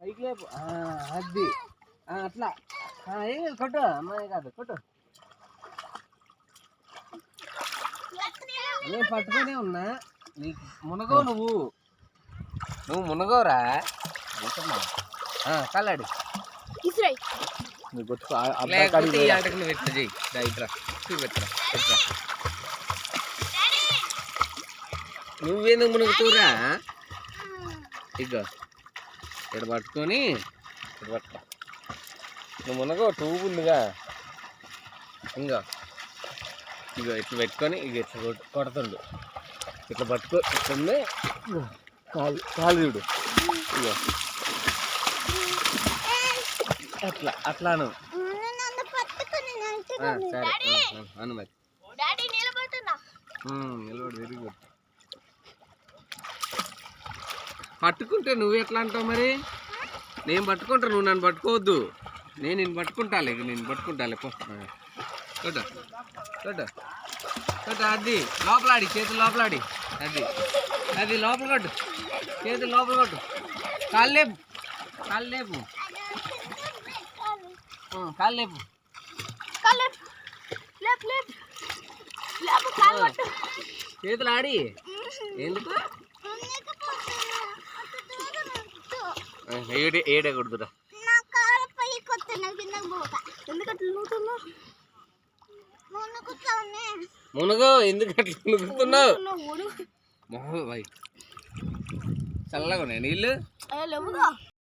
పైకి లేపు అది అట్లా ఏం కొట్టు అమ్మాయి కాదు కొట్టు. నేను పట్టుకునే ఉన్నా నీకు మునగవు నువ్వు మునగవురా కల్లాడు నువ్వేందుకు మునుగుతురా ఇగో ఇక్కడ పట్టుకొని ఇక్కడ పట్టుకో నువ్వు మునగవు టూబు ఉందిగా ఇంకా ఇగో ఇట్లా పెట్టుకొని ఇక ఇట్లా కొడుతుండు ఇట్లా పట్టుకో ఇట్లా కాలు చూడు ఇగో అట్లా అట్లాను సరే అను మరి నిలబడి తిరిగి పట్టుకుంటే నువ్వు ఎట్లా అంటావు మరి? నేను పట్టుకుంటా నువ్వు నన్ను పట్టుకోవద్దు. నేను పట్టుకుంటాలే నేను పట్టుకుంటాలే పో కొట్ట కొట్ట కొట్ట అది లోపలాడి చేతులు లోపలాడి అది లోపల కొట్టు చేతులు లోపల కొట్టు కాళ్ళు లేపు కాళ్ళు లేపు చేతులు ఆడి ఎందుకు ఏడే కొడుతురా మునగో ఎందుకు అట్లా మునుగుతున్నావు? మొహం చల్లగా ఉన్నాయి నీళ్ళు.